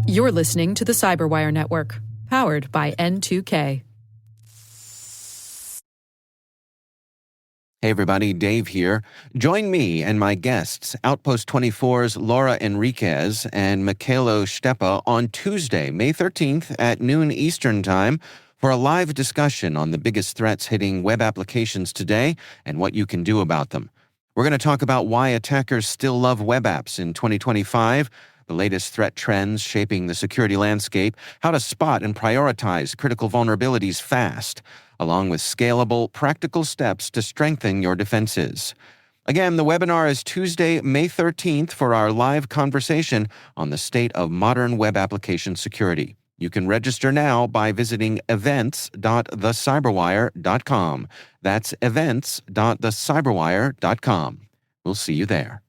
You're listening to the Cyberwire Network, powered by N2K. Hey everybody, Dave here. Join me and my guests, Outpost 24's Laura Enriquez and Mikhailo Stepa, on Tuesday, May 13th at noon Eastern Time for a live discussion on the biggest threats hitting web applications today and what you can do about them. We're going to talk about why attackers still love web apps in 2025, the latest threat trends shaping the security landscape, how to spot and prioritize critical vulnerabilities fast, along with scalable, practical steps to strengthen your defenses. Again, the webinar is Tuesday, May 13th for our live conversation on the state of modern web application security. You can register now by visiting events.thecyberwire.com. That's events.thecyberwire.com. We'll see you there.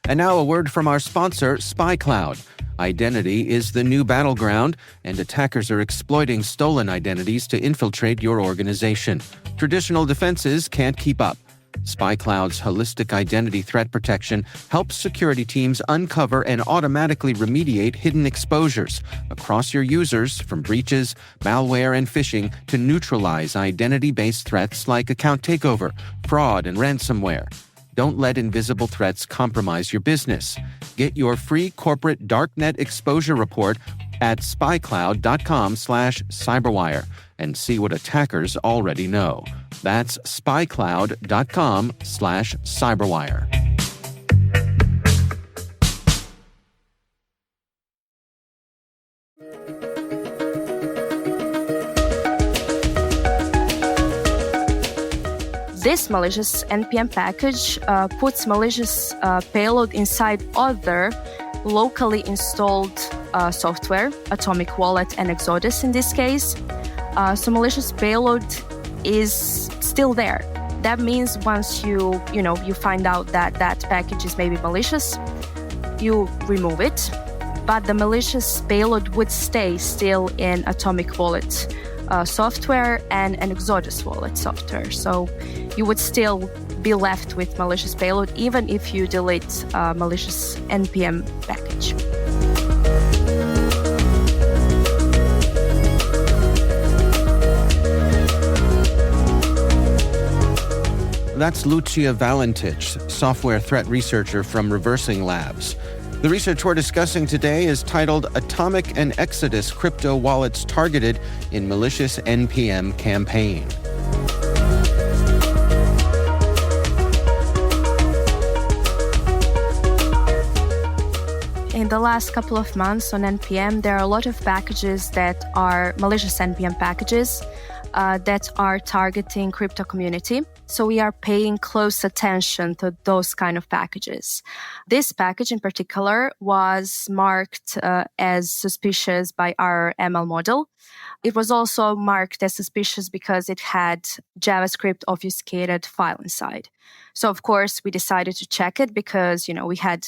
And now a word from our sponsor, SpyCloud. Identity is the new battleground, and attackers are exploiting stolen identities to infiltrate your organization. Traditional defenses can't keep up. SpyCloud's holistic identity threat protection helps security teams uncover and automatically remediate hidden exposures across your users, from breaches, malware, and phishing to neutralize identity-based threats like account takeover, fraud, and ransomware. Don't let invisible threats compromise your business. Get your free corporate darknet exposure report at spycloud.com/cyberwire and see what attackers already know. That's spycloud.com/cyberwire. This malicious NPM package puts malicious payload inside other locally installed software, Atomic Wallet and Exodus in this case. So malicious payload is still there. That means once you find out that that package is maybe malicious, you remove it, but the malicious payload would stay still in Atomic Wallet software and an Exodus wallet software. So you would still be left with malicious payload even if you delete malicious NPM package. That's Lucia Valentich, software threat researcher from ReversingLabs. The research we're discussing today is titled Atomic and Exodus Crypto Wallets Targeted in Malicious NPM Campaign. In the last couple of months on NPM, there are a lot of packages that are malicious NPM packages that are targeting crypto community. So we are paying close attention to those kind of packages. This package in particular was marked as suspicious by our ML model. It was also marked as suspicious because it had JavaScript obfuscated file inside. So of course we decided to check it because, we had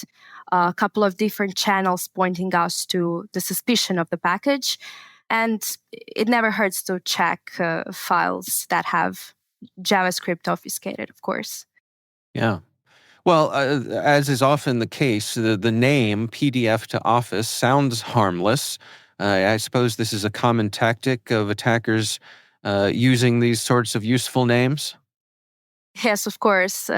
a couple of different channels pointing us to the suspicion of the package. And it never hurts to check files that have JavaScript obfuscated, of course. Yeah. Well, as is often the case, the name PDF to Office sounds harmless. I suppose this is a common tactic of attackers using these sorts of useful names? Yes, of course.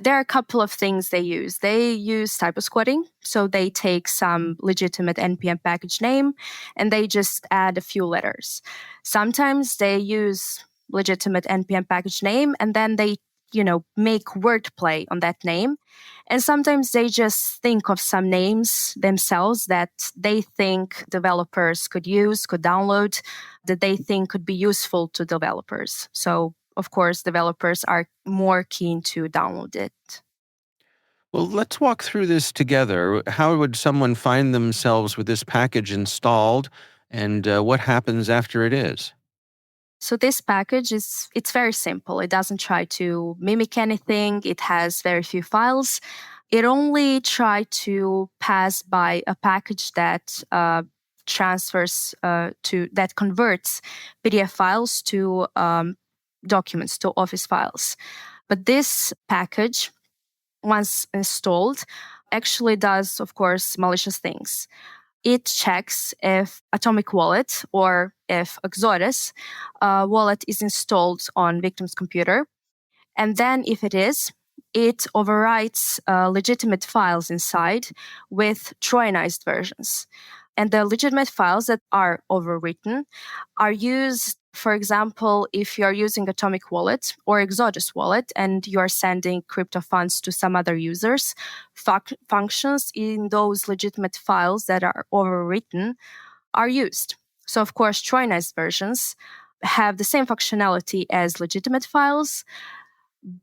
There are a couple of things they use. They use typo squatting. So they take some legitimate NPM package name and they just add a few letters. Sometimes they use legitimate NPM package name and then they, make wordplay on that name. And sometimes they just think of some names themselves that they think developers could use, could download, that they think could be useful to developers. So of course, developers are more keen to download it. Well, let's walk through this together. How would someone find themselves with this package installed, and what happens after it is? So this package it's very simple. It doesn't try to mimic anything. It has very few files. It only tries to pass by a package that that converts PDF files to documents, to Office files. But this package, once installed, actually does, of course, malicious things. It checks if Atomic Wallet or if Exodus wallet is installed on victim's computer. And then if it is, it overwrites legitimate files inside with trojanized versions. And the legitimate files that are overwritten are used, for example, if you are using Atomic Wallet or Exodus Wallet and you are sending crypto funds to some other users, functions in those legitimate files that are overwritten are used. So, of course, trojanized versions have the same functionality as legitimate files,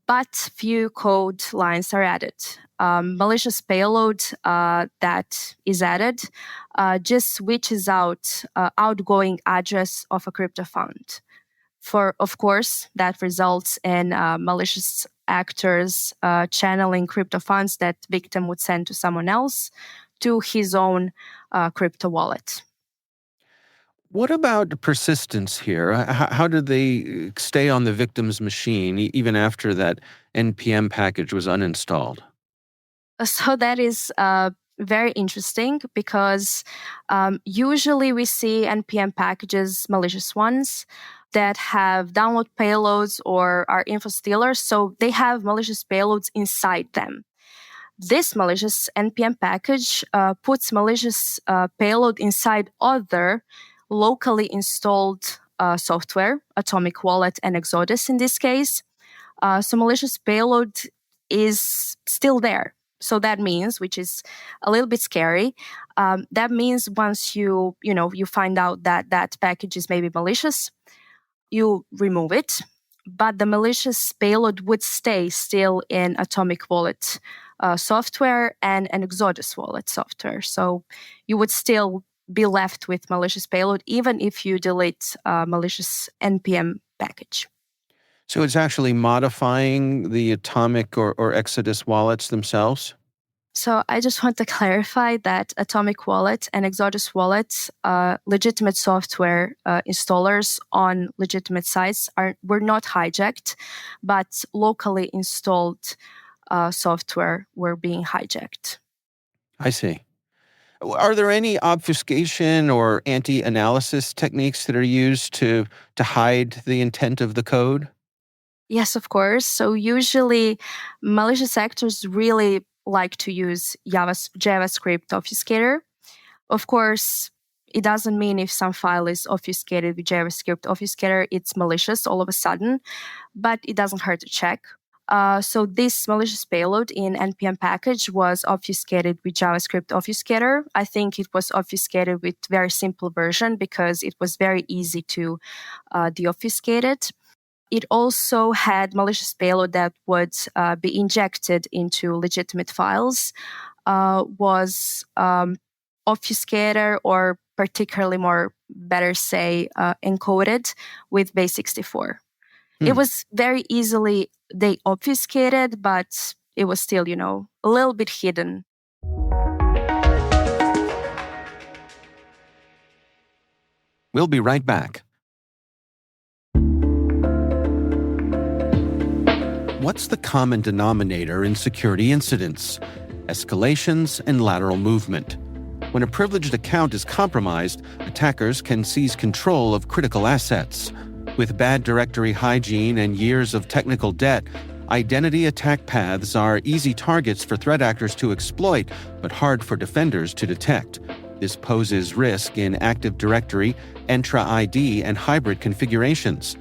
but few code lines are added. Malicious payload that is added just switches out outgoing address of a crypto fund. Of course, that results in malicious actors channeling crypto funds that victim would send to someone else to his own crypto wallet. What about persistence here? How do they stay on the victim's machine even after that NPM package was uninstalled? So that is very interesting because usually we see NPM packages, malicious ones, that have download payloads or are info stealers. So they have malicious payloads inside them. This malicious NPM package puts malicious payload inside other locally installed software, Atomic Wallet and Exodus in this case. So malicious payload is still there. So that means, which is a little bit scary, that means once you find out that that package is maybe malicious, you remove it, but the malicious payload would stay still in Atomic Wallet software and an Exodus Wallet software. So you would still be left with malicious payload, even if you delete malicious NPM package. So it's actually modifying the Atomic or Exodus wallets themselves? So I just want to clarify that Atomic Wallet and Exodus Wallet, legitimate software installers on legitimate sites, were not hijacked, but locally installed software were being hijacked. I see. Are there any obfuscation or anti-analysis techniques that are used to hide the intent of the code? Yes, of course. So usually malicious actors really like to use JavaScript obfuscator. Of course, it doesn't mean if some file is obfuscated with JavaScript obfuscator, it's malicious all of a sudden, but it doesn't hurt to check. So this malicious payload in NPM package was obfuscated with JavaScript obfuscator. I think it was obfuscated with very simple version because it was very easy to deobfuscate it. It also had malicious payload that would be injected into legitimate files, was obfuscator, or particularly more better say encoded with base64. It was very easily they obfuscated, but it was still, a little bit hidden. We'll be right back. What's the common denominator in security incidents? Escalations and lateral movement. When a privileged account is compromised, attackers can seize control of critical assets. With bad directory hygiene and years of technical debt, identity attack paths are easy targets for threat actors to exploit, but hard for defenders to detect. This poses risk in Active Directory, Entra ID, and hybrid configurations.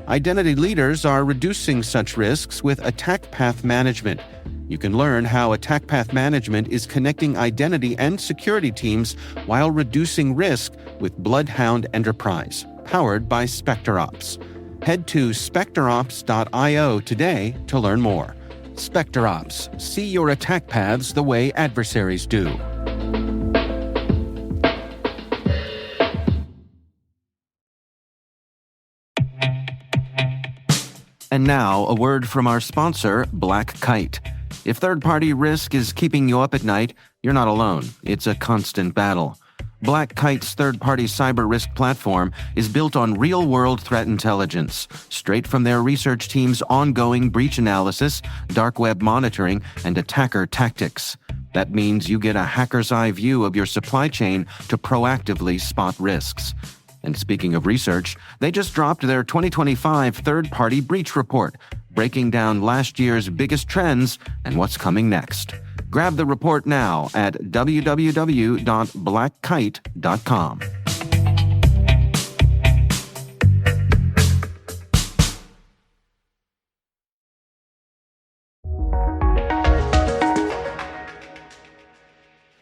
Identity leaders are reducing such risks with attack path management. You can learn how attack path management is connecting identity and security teams while reducing risk with Bloodhound Enterprise, powered by SpecterOps. Head to specterops.io today to learn more. SpecterOps, see your attack paths the way adversaries do. And now, a word from our sponsor, Black Kite. If third-party risk is keeping you up at night, you're not alone. It's a constant battle. Black Kite's third-party cyber risk platform is built on real-world threat intelligence, straight from their research team's ongoing breach analysis, dark web monitoring, and attacker tactics. That means you get a hacker's eye view of your supply chain to proactively spot risks. And speaking of research, they just dropped their 2025 third-party breach report, breaking down last year's biggest trends and what's coming next. Grab the report now at www.blackkite.com.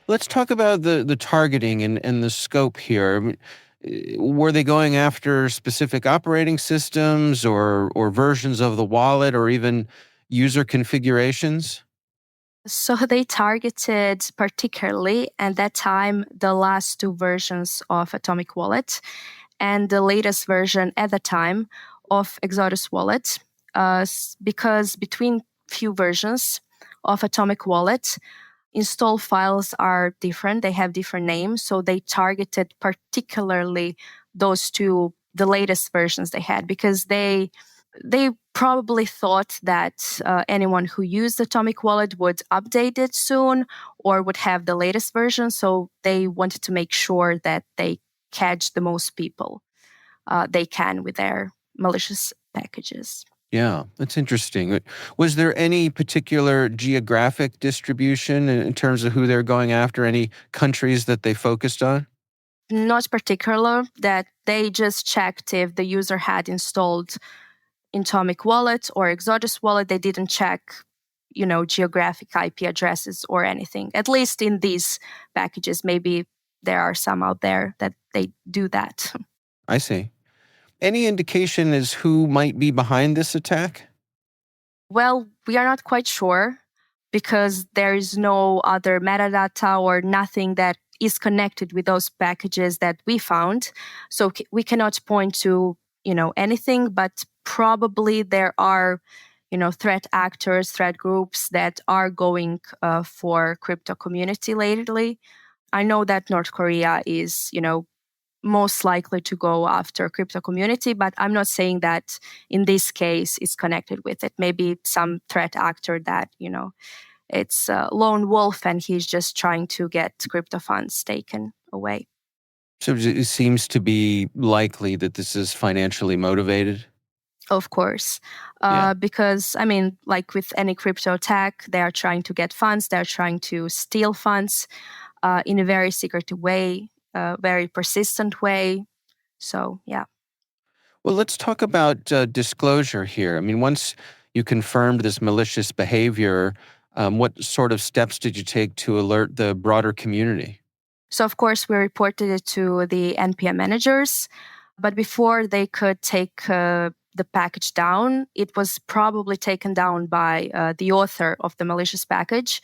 Let's talk about the targeting and the scope here. Were they going after specific operating systems or versions of the wallet or even user configurations? So they targeted particularly at that time the last two versions of Atomic Wallet and the latest version at the time of Exodus Wallet, because between few versions of Atomic Wallet, install files are different. They have different names. So they targeted particularly those two, the latest versions they had, because they probably thought that anyone who used Atomic Wallet would update it soon or would have the latest version. So they wanted to make sure that they catch the most people they can with their malicious packages. Yeah, that's interesting. Was there any particular geographic distribution in terms of who they're going after? Any countries that they focused on? Not particular, that they just checked if the user had installed Atomic Wallet or Exodus Wallet. They didn't check, geographic IP addresses or anything. At least in these packages, maybe there are some out there that they do that. I see. Any indication as who might be behind this attack? Well, we are not quite sure because there is no other metadata or nothing that is connected with those packages that we found. So we cannot point to, anything, but probably there are, threat actors, threat groups that are going for crypto community lately. I know that North Korea is, most likely to go after crypto community, but I'm not saying that in this case it's connected with it. Maybe some threat actor that, it's a lone wolf and he's just trying to get crypto funds taken away. So it seems to be likely that this is financially motivated? Of course. Yeah. Because, like with any crypto attack, they are trying to get funds, they're trying to steal funds in a very secretive way, very persistent way. So, yeah. Well, let's talk about disclosure here. Once you confirmed this malicious behavior, what sort of steps did you take to alert the broader community? So, of course, we reported it to the NPM managers, but before they could take the package down, it was probably taken down by the author of the malicious package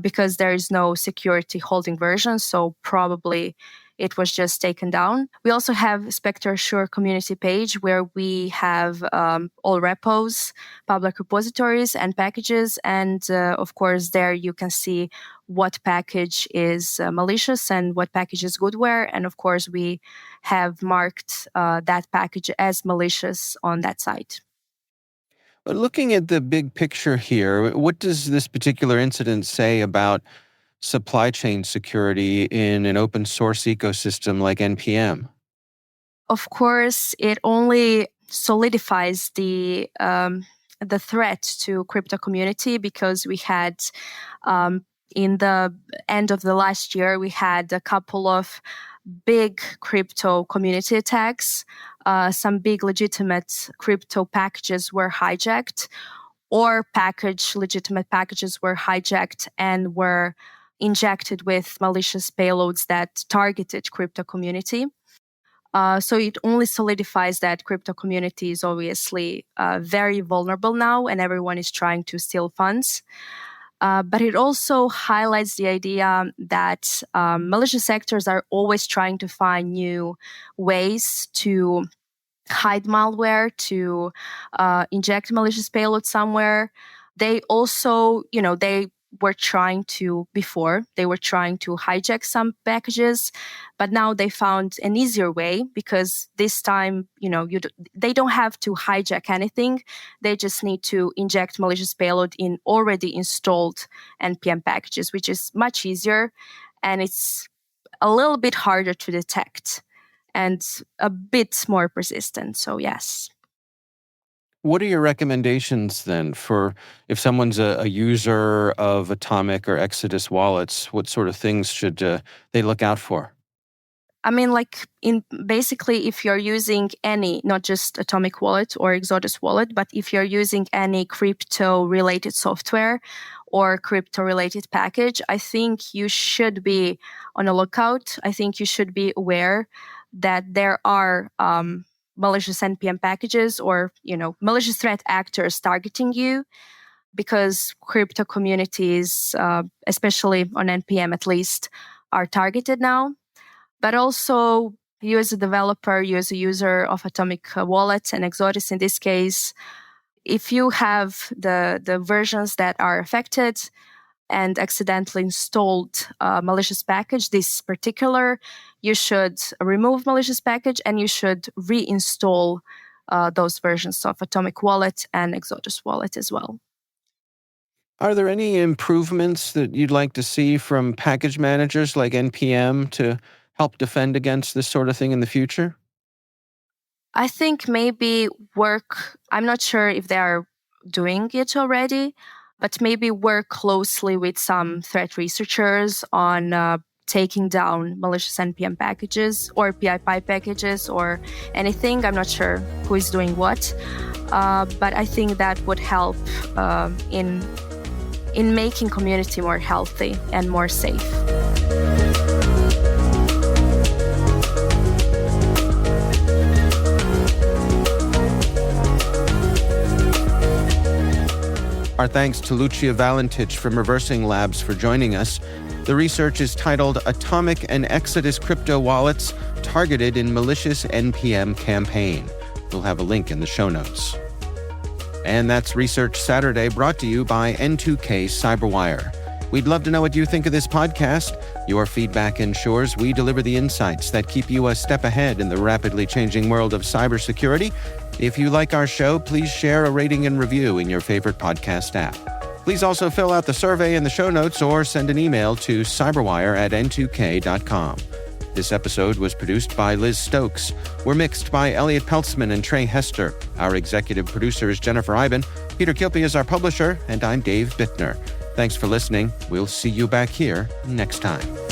because there is no security holding version, so probably it was just taken down. We also have Spectre Assure community page where we have all repos, public repositories, and packages. And of course, there you can see what package is malicious and what package is goodware. And of course, we have marked that package as malicious on that site. But looking at the big picture here, what does this particular incident say about supply chain security in an open source ecosystem like NPM? Of course, it only solidifies the threat to crypto community because we had in the end of the last year, we had a couple of big crypto community attacks. Some big legitimate crypto packages were hijacked, or legitimate packages were hijacked and were injected with malicious payloads that targeted crypto community. So it only solidifies that crypto community is obviously very vulnerable now and everyone is trying to steal funds. But it also highlights the idea that malicious actors are always trying to find new ways to hide malware, to inject malicious payload somewhere. They also, they were trying to hijack some packages, but now they found an easier way, because this time, they don't have to hijack anything. They just need to inject malicious payload in already installed NPM packages, which is much easier, and it's a little bit harder to detect and a bit more persistent. So yes. What are your recommendations then for if someone's a user of Atomic or Exodus wallets? What sort of things should they look out for? I mean, basically, if you're using any, not just Atomic Wallet or Exodus Wallet, but if you're using any crypto-related software or crypto-related package, I think you should be on a lookout. I think you should be aware that there are malicious NPM packages or, malicious threat actors targeting you, because crypto communities, especially on NPM at least, are targeted now. But also, you as a developer, you as a user of Atomic Wallet and Exodus in this case, if you have the versions that are affected and accidentally installed a malicious package, this particular, you should remove malicious package and you should reinstall those versions of Atomic Wallet and Exodus Wallet as well. Are there any improvements that you'd like to see from package managers like NPM to help defend against this sort of thing in the future? I think maybe I'm not sure if they are doing it already, but maybe work closely with some threat researchers on taking down malicious NPM packages or PIP packages or anything. I'm not sure who is doing what, but I think that would help in making community more healthy and more safe. Our thanks to Lucia Valentich from ReversingLabs for joining us. The research is titled Atomic and Exodus Crypto Wallets Targeted in Malicious NPM Campaign. We'll have a link in the show notes. And that's Research Saturday, brought to you by N2K Cyberwire. We'd love to know what you think of this podcast. Your feedback ensures we deliver the insights that keep you a step ahead in the rapidly changing world of cybersecurity. If you like our show, please share a rating and review in your favorite podcast app. Please also fill out the survey in the show notes or send an email to cyberwire@n2k.com. This episode was produced by Liz Stokes. We're mixed by Elliot Peltzman and Trey Hester. Our executive producer is Jennifer Iben. Peter Kilpie is our publisher, and I'm Dave Bittner. Thanks for listening. We'll see you back here next time.